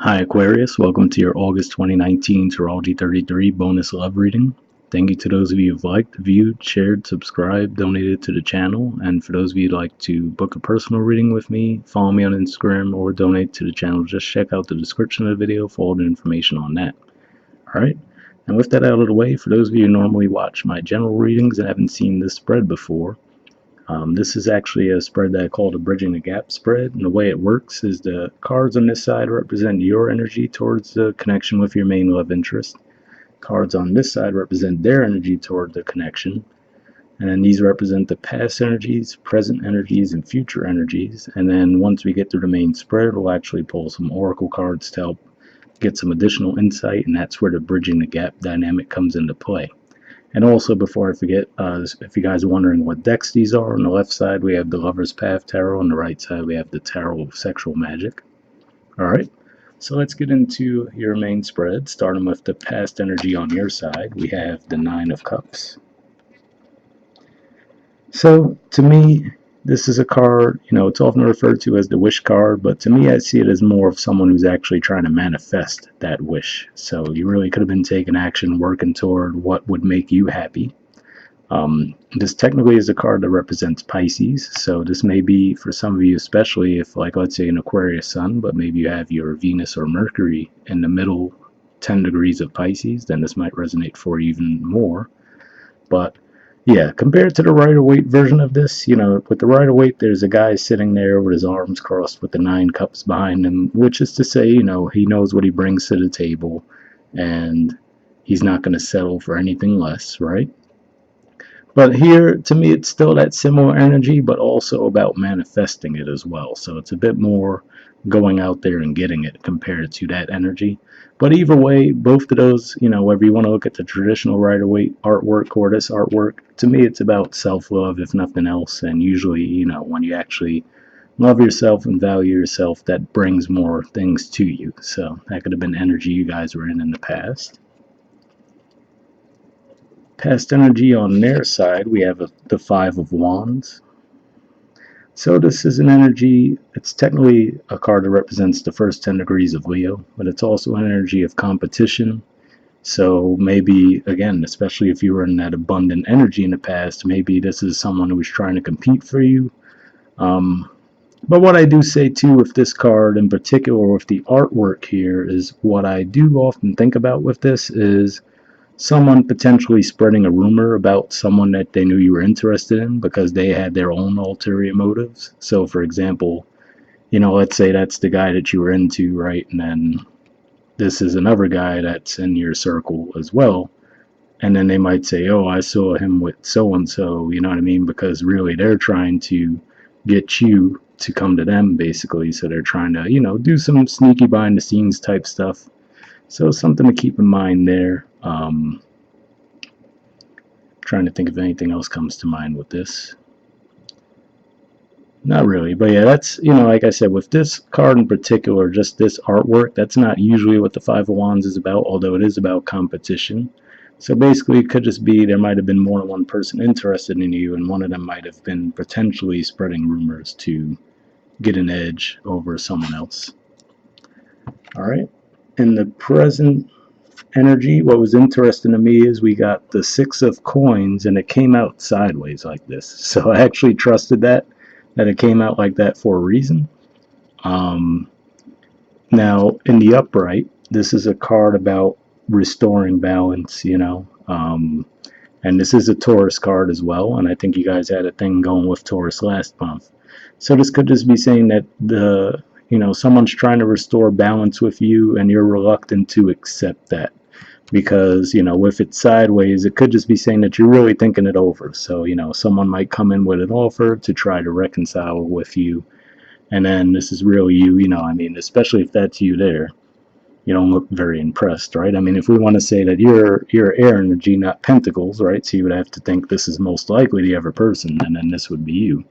Hi Aquarius, welcome to your August 2019 Astrology 33 bonus love reading. Thank you to those of you who've liked, viewed, shared, subscribed, donated to the channel, and for those of you who'd like to book a personal reading with me, follow me on Instagram or donate to the channel, just check out the description of the video for all the information on that. Alright, and with that out of the way, for those of you who normally watch my general readings and haven't seen this spread before, this is actually a spread that I call the Bridging the Gap spread, and the way it works is the cards on this side represent your energy towards the connection with your main love interest. Cards on this side represent their energy toward the connection, and then these represent the past energies, present energies, and future energies. And then once we get through the main spread, we'll actually pull some oracle cards to help get some additional insight, and that's where the Bridging the Gap dynamic comes into play. And also, before I forget, if you guys are wondering what decks these are, on the left side we have the Lover's Path Tarot, on the right side we have the Tarot of Sexual Magic. Alright, so let's get into your main spread, starting with the past energy on your side. We have the Nine of Cups. So, to me, this is a card, it's often referred to as the wish card, but to me I see it as more of someone who's actually trying to manifest that wish. So you really could have been taking action, working toward what would make you happy. This technically is a card that represents Pisces, so this may be for some of you, especially if, like, let's say an Aquarius sun, but maybe you have your Venus or Mercury in the middle 10 degrees of Pisces, then this might resonate for you even more. But yeah, compared to the Rider-Waite version of this, with the Rider-Waite, there's a guy sitting there with his arms crossed with the 9 cups behind him, which is to say, he knows what he brings to the table, and he's not going to settle for anything less, right? But here, to me, it's still that similar energy, but also about manifesting it as well. So it's a bit more going out there and getting it compared to that energy. But either way, both of those, whether you want to look at the traditional Rider-Waite artwork or this artwork, to me it's about self-love, if nothing else. And usually, when you actually love yourself and value yourself, that brings more things to you. So that could have been energy you guys were in the past. Past energy on their side, we have the Five of Wands. So this is an energy, it's technically a card that represents the first 10 degrees of Leo, but it's also an energy of competition. So maybe, again, especially if you were in that abundant energy in the past, maybe this is someone who's trying to compete for you. But what I do say too with this card in particular, with the artwork here, is what I do often think about with this is someone potentially spreading a rumor about someone that they knew you were interested in because they had their own ulterior motives. So for example, let's say that's the guy that you were into, right? And then this is another guy that's in your circle as well. And then they might say, oh, I saw him with so-and-so, you know what I mean? Because really they're trying to get you to come to them, basically. So they're trying to, do some sneaky behind the scenes type stuff. So something to keep in mind there. Trying to think if anything else comes to mind with this. Not really, but yeah, that's, like I said, with this card in particular, just this artwork, that's not usually what the Five of Wands is about, although it is about competition. So basically, it could just be there might have been more than one person interested in you, and one of them might have been potentially spreading rumors to get an edge over someone else. All right. In the present energy, what was interesting to me is we got the Six of Coins, and it came out sideways like this. So I actually trusted that it came out like that for a reason. Now, in the upright, this is a card about restoring balance, and this is a Taurus card as well, and I think you guys had a thing going with Taurus last month. So this could just be saying that someone's trying to restore balance with you and you're reluctant to accept that. Because, if it's sideways, it could just be saying that you're really thinking it over. So, someone might come in with an offer to try to reconcile with you. And then this is really you, especially if that's you there. You don't look very impressed, right? If we want to say that you're air energy, not pentacles, right? So you would have to think this is most likely the other person, and then this would be you.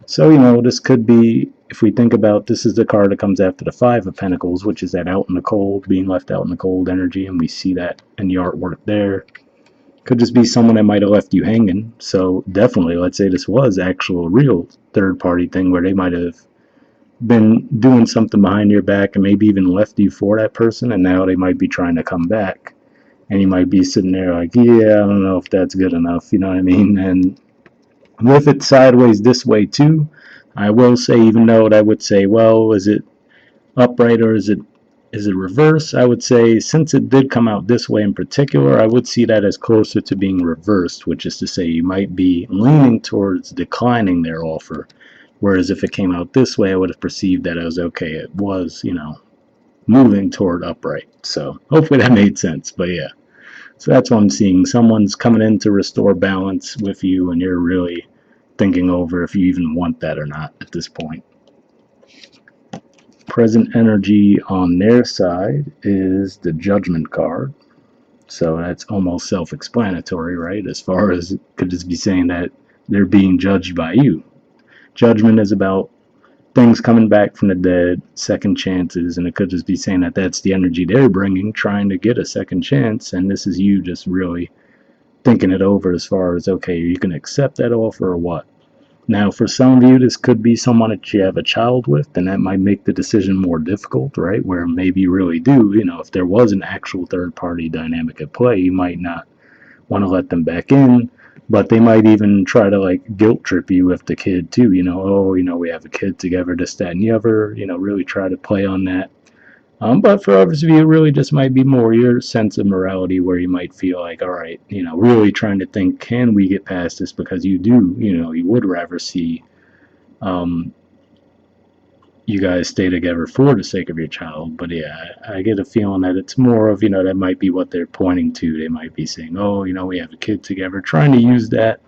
So, this could be, if we think about, this is the card that comes after the Five of Pentacles, which is that out in the cold, being left out in the cold energy, and we see that in the artwork there. Could just be someone that might have left you hanging. So definitely, let's say this was actual real third-party thing where they might have been doing something behind your back and maybe even left you for that person, and now they might be trying to come back, and you might be sitting there like, yeah, I don't know if that's good enough, you know what I mean? And with it sideways this way too, I will say, even though I would say, well, is it upright or is it reverse? I would say, since it did come out this way in particular, I would see that as closer to being reversed, which is to say you might be leaning towards declining their offer. Whereas if it came out this way, I would have perceived that as okay, it was, moving toward upright. So hopefully that made sense. But yeah, so that's what I'm seeing. Someone's coming in to restore balance with you, and you're really thinking over if you even want that or not at this point. Present energy on their side is the Judgment card. So that's almost self-explanatory, right? As far as it could just be saying that they're being judged by you. Judgment is about things coming back from the dead, second chances, and it could just be saying that that's the energy they're bringing, trying to get a second chance, and this is you just really thinking it over as far as, okay, you can accept that offer or what. Now, for some of you, this could be someone that you have a child with, and that might make the decision more difficult, right? Where maybe you really do, if there was an actual third party dynamic at play, you might not want to let them back in, but they might even try to like guilt trip you with the kid too, oh, we have a kid together, this, that, and the other, really try to play on that. But for others of you, it really just might be more your sense of morality where you might feel like, all right, really trying to think, can we get past this? Because you do, you would rather see um, you guys stay together for the sake of your child. But yeah, I get a feeling that it's more of, that might be what they're pointing to. They might be saying, oh, we have a kid together, trying to use that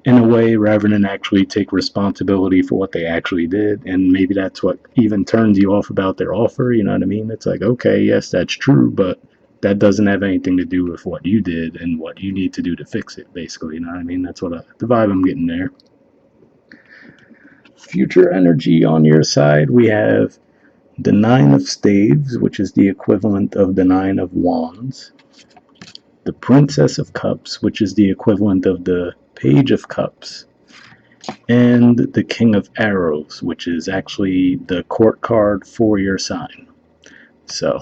in a way rather than actually take responsibility for what they actually did. And maybe that's what even turns you off about their offer. You know what I mean? It's like, okay, yes, that's true, but that doesn't have anything to do with what you did and what you need to do to fix it, basically. You know what I mean? That's the vibe I'm getting there. Future energy on your side, we have the Nine of Staves, which is the equivalent of the Nine of Wands, the Princess of Cups, which is the equivalent of the Page of Cups, and the King of Arrows, which is actually the court card for your sign. So,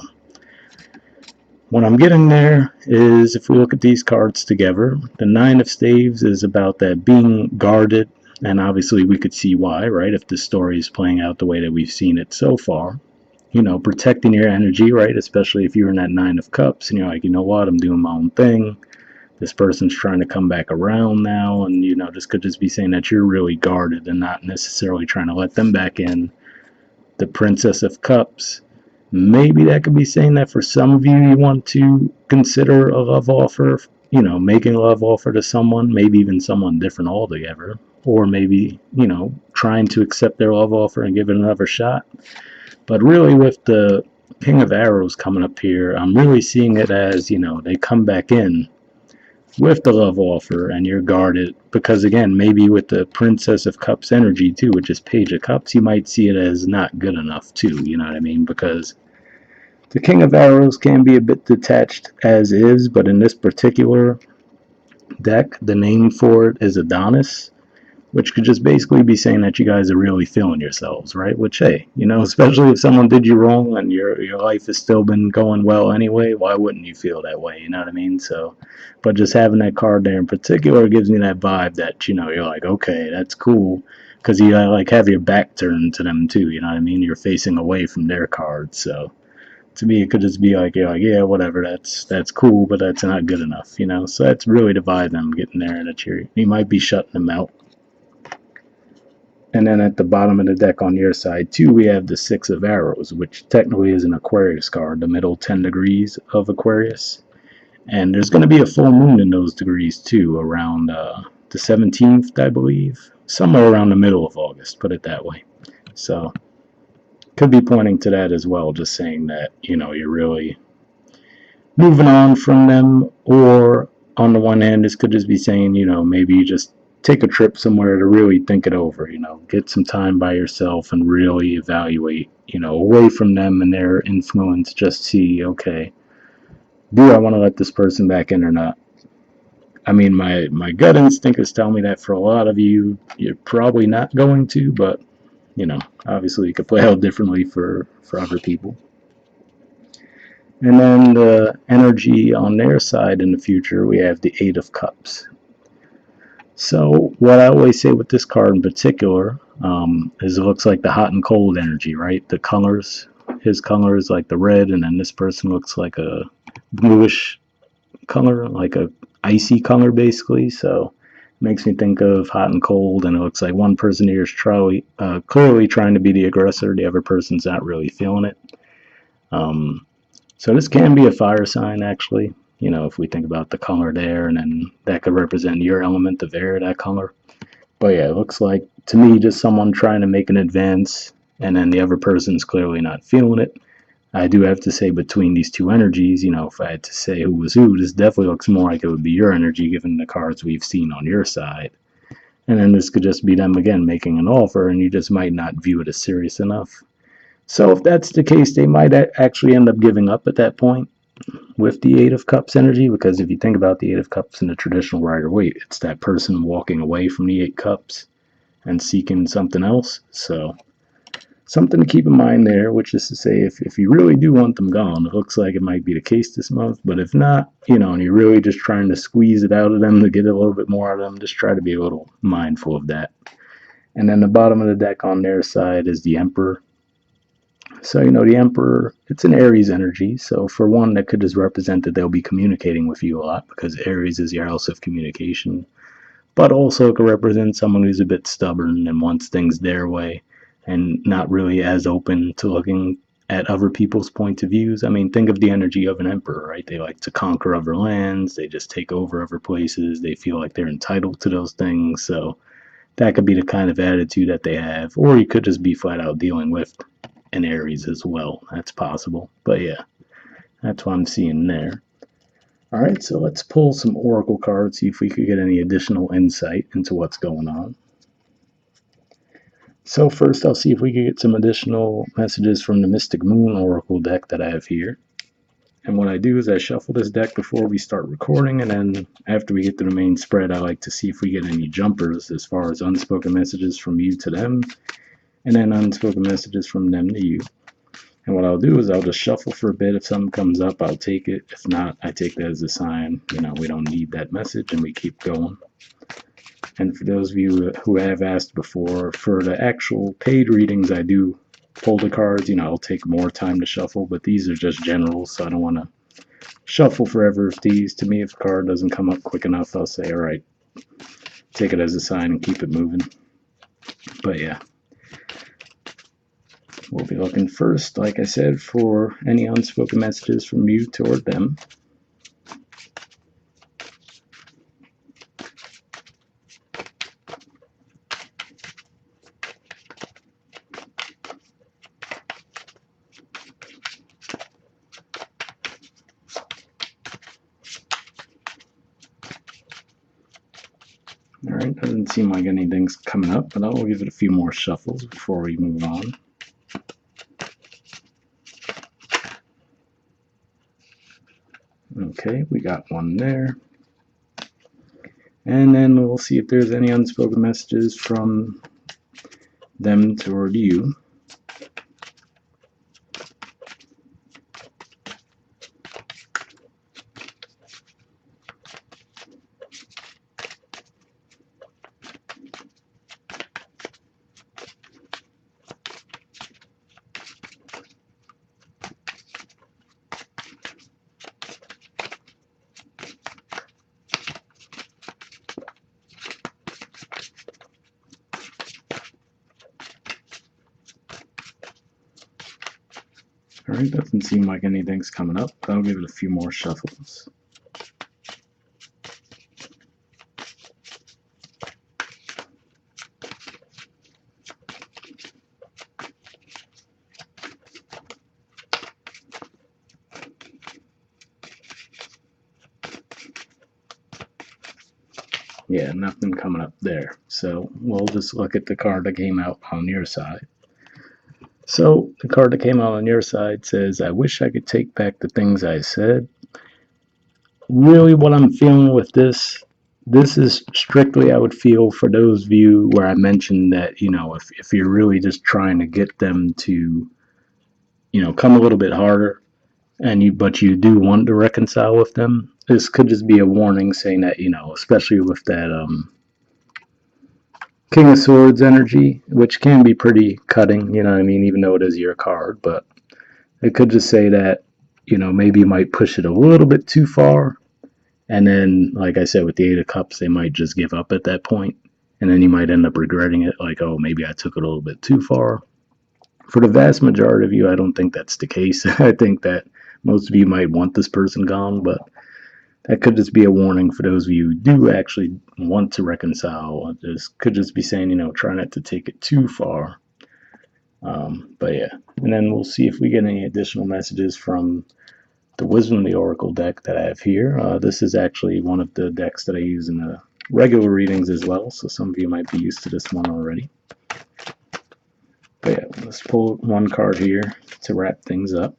what I'm getting there is, if we look at these cards together, the Nine of Staves is about that being guarded, and obviously we could see why, right? If the story is playing out the way that we've seen it so far. Protecting your energy, right? Especially if you're in that Nine of Cups and you're like, you know what, I'm doing my own thing. This person's trying to come back around now, and this could just be saying that you're really guarded and not necessarily trying to let them back in. The Princess of Cups, maybe that could be saying that for some of you, you want to consider a love offer, making a love offer to someone, maybe even someone different altogether, or maybe, trying to accept their love offer and give it another shot. But really, with the King of Arrows coming up here, I'm really seeing it as, they come back in with the love offer and you're guarded. Because again, maybe with the Princess of Cups energy too, which is Page of Cups, you might see it as not good enough too, you know what I mean? Because the King of Arrows can be a bit detached as is, but in this particular deck, the name for it is Adonis, which could just basically be saying that you guys are really feeling yourselves, right? Which, hey, especially if someone did you wrong and your life has still been going well anyway, why wouldn't you feel that way? You know what I mean? So, but just having that card there in particular gives me that vibe that, you're like, okay, that's cool. Because you like have your back turned to them too, you know what I mean? You're facing away from their cards. So to me, it could just be like, you're like, yeah, whatever, that's cool, but that's not good enough, So that's really the vibe I'm getting there, that you might be shutting them out. And then at the bottom of the deck on your side too, we have the Six of Arrows, which technically is an Aquarius card, the middle 10 degrees of Aquarius. And there's going to be a full moon in those degrees too, around the 17th, I believe. Somewhere around the middle of August, put it that way. So, could be pointing to that as well, just saying that, you're really moving on from them. Or on the one hand, this could just be saying, maybe you just take a trip somewhere to really think it over, get some time by yourself and really evaluate, away from them and their influence, just see, okay, do I want to let this person back in or not? I mean, my gut instinct is telling me that for a lot of you, you're probably not going to, but obviously it could play out differently for other people. And then the energy on their side in the future, we have the Eight of Cups. So what I always say with this card in particular is it looks like the hot and cold energy, right? The colors, his color is like the red, and then this person looks like a bluish color, like a icy color basically. So it makes me think of hot and cold, and it looks like one person here is clearly trying to be the aggressor. The other person's not really feeling it. So this can be a fire sign, actually. If we think about the color there, and then that could represent your element of air, that color. But yeah, it looks like to me just someone trying to make an advance, and then the other person's clearly not feeling it. I do have to say between these two energies, if I had to say who was who, this definitely looks more like it would be your energy given the cards we've seen on your side. And then this could just be them again making an offer, and you just might not view it as serious enough. So if that's the case, they might actually end up giving up at that point with the Eight of Cups energy, because if you think about the Eight of Cups in the traditional Rider-Waite, it's that person walking away from the Eight Cups and seeking something else. So something to keep in mind there, which is to say, if you really do want them gone, it looks like it might be the case this month. But if not, and you're really just trying to squeeze it out of them to get a little bit more out of them, just try to be a little mindful of that. And then the bottom of the deck on their side is the Emperor. So, the Emperor, it's an Aries energy. So, for one, that could just represent that they'll be communicating with you a lot, because Aries is your house of communication. But also, it could represent someone who's a bit stubborn and wants things their way and not really as open to looking at other people's points of views. I mean, think of the energy of an emperor, right? They like to conquer other lands, they just take over other places, they feel like they're entitled to those things. So, that could be the kind of attitude that they have. Or you could just be flat out dealing with an Aries as well. That's possible. But yeah, that's what I'm seeing there. All right, so let's pull some oracle cards, see if we could get any additional insight into what's going on. So first, I'll see if we could get some additional messages from the Mystic Moon oracle deck that I have here. And what I do is I shuffle this deck before we start recording, and then after we get to the main spread, I like to see if we get any jumpers as far as unspoken messages from you to them, and then unspoken messages from them to you. And what I'll do is I'll just shuffle for a bit. If something comes up, I'll take it. If not, I take that as a sign, we don't need that message, and we keep going. And for those of you who have asked before, for the actual paid readings, I do pull the cards. I'll take more time to shuffle, but these are just general, so I don't want to shuffle forever. To me, if a card doesn't come up quick enough, I'll say, all right, take it as a sign and keep it moving. But yeah. We'll be looking first, like I said, for any unspoken messages from you toward them. Alright, doesn't seem like anything's coming up, but I'll give it a few more shuffles before we move on. Okay, we got one there. And then we'll see if there's any unspoken messages from them toward you. Alright, doesn't seem like anything's coming up, but I'll give it a few more shuffles. Yeah, nothing coming up there. So we'll just look at the card that came out on your side. So the card that came out on your side says, I wish I could take back the things I said. Really what I'm feeling with this this is strictly, I would feel, for those of you where I mentioned that, if you're really just trying to get them to, come a little bit harder, but you do want to reconcile with them, this could just be a warning saying that, especially with that King of Swords energy, which can be pretty cutting, you know what I mean, even though it is your card, but it could just say that, maybe you might push it a little bit too far. And then, like I said, with the Eight of Cups, they might just give up at that point. And then you might end up regretting it, like, oh, maybe I took it a little bit too far. For the vast majority of you, I don't think that's the case. I think that most of you might want this person gone, but that could just be a warning for those of you who do actually want to reconcile. This could just be saying, try not to take it too far. But yeah, and then we'll see if we get any additional messages from the Wisdom of the Oracle deck that I have here. This is actually one of the decks that I use in the regular readings as well, so some of you might be used to this one already. But yeah, let's pull one card here to wrap things up.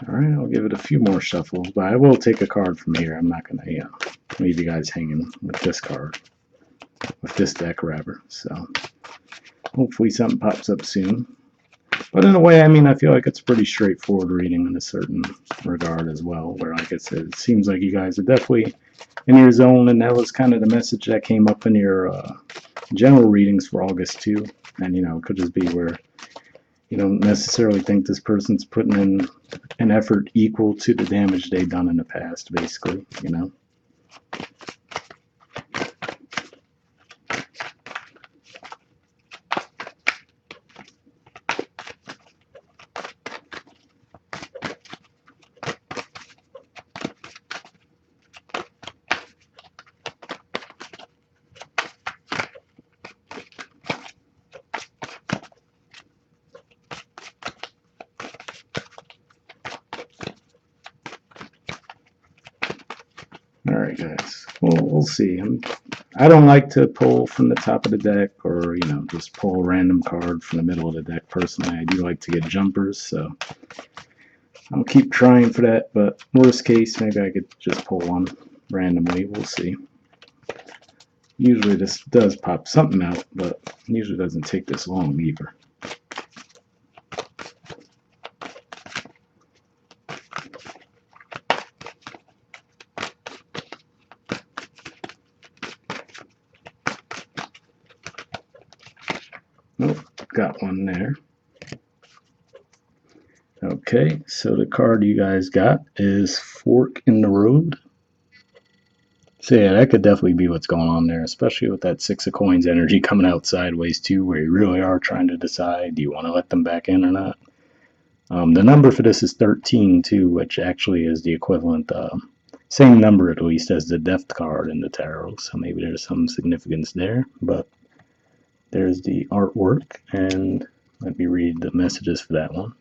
Alright, I'll give it a few more shuffles, but I will take a card from here. I'm not going to, leave you guys hanging with this card, with this deck, rather. So, hopefully something pops up soon. But in a way, I feel like it's a pretty straightforward reading in a certain regard as well, where, like I said, it seems like you guys are definitely in your zone, and that was kind of the message that came up in your general readings for August too. And, it could just be where you don't necessarily think this person's putting in an effort equal to the damage they've done in the past, basically, Alright, guys. Well, we'll see. I don't like to pull from the top of the deck or, just pull a random card from the middle of the deck personally. I do like to get jumpers, so I'll keep trying for that, but worst case, maybe I could just pull one randomly. We'll see. Usually this does pop something out, but usually doesn't take this long either. Nope, got one there. Okay, so the card you guys got is Fork in the Road. So yeah, that could definitely be what's going on there, especially with that Six of Coins energy coming out sideways too, where you really are trying to decide, do you want to let them back in or not? The number for this is 13 too, which actually is the equivalent, same number at least as the Death card in the tarot, so maybe there's some significance there, but there's the artwork, and let me read the messages for that one.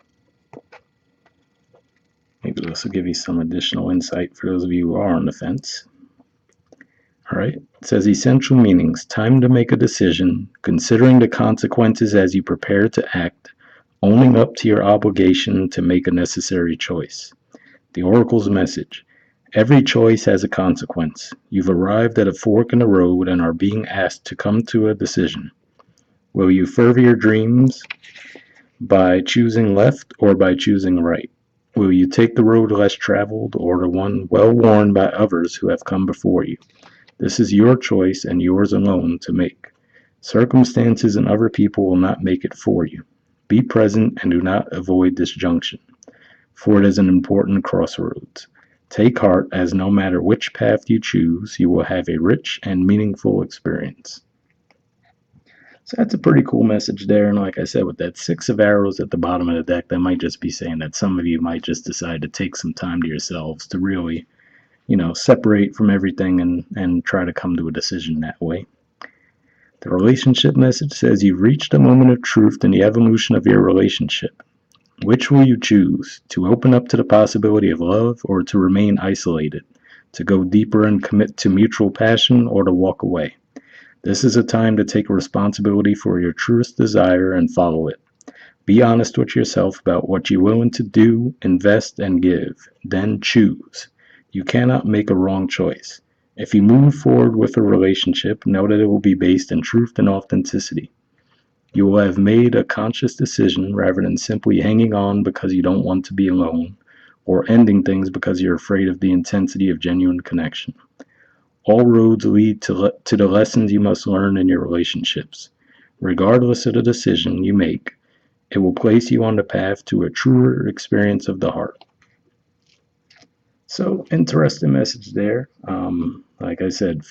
Maybe this will give you some additional insight for those of you who are on the fence. Alright, it says essential meanings. Time to make a decision, considering the consequences as you prepare to act, owning up to your obligation to make a necessary choice. The Oracle's message. Every choice has a consequence. You've arrived at a fork in the road and are being asked to come to a decision. Will you further your dreams by choosing left or by choosing right? Will you take the road less traveled or the one well worn by others who have come before you? This is your choice and yours alone to make. Circumstances and other people will not make it for you. Be present and do not avoid disjunction, for it is an important crossroads. Take heart, as no matter which path you choose, you will have a rich and meaningful experience. So that's a pretty cool message there. And like I said, with that six of arrows at the bottom of the deck, that might just be saying that some of you might just decide to take some time to yourselves to really, separate from everything and try to come to a decision that way. The relationship message says you've reached a moment of truth in the evolution of your relationship. Which will you choose? To open up to the possibility of love or to remain isolated? To go deeper and commit to mutual passion or to walk away? This is a time to take responsibility for your truest desire and follow it. Be honest with yourself about what you're willing to do, invest, and give. Then choose. You cannot make a wrong choice. If you move forward with a relationship, know that it will be based in truth and authenticity. You will have made a conscious decision rather than simply hanging on because you don't want to be alone, or ending things because you're afraid of the intensity of genuine connection. All roads lead to the lessons you must learn in your relationships. Regardless of the decision you make, it will place you on the path to a truer experience of the heart. So, interesting message there. Like I said,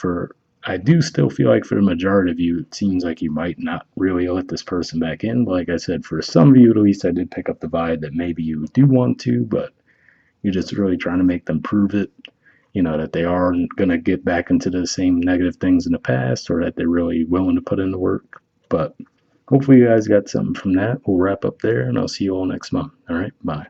I do still feel like for the majority of you, it seems like you might not really let this person back in. But like I said, for some of you at least, I did pick up the vibe that maybe you do want to, but you're just really trying to make them prove it. That they are going to get back into the same negative things in the past, or that they're really willing to put in the work. But hopefully you guys got something from that. We'll wrap up there, and I'll see you all next month. All right, bye.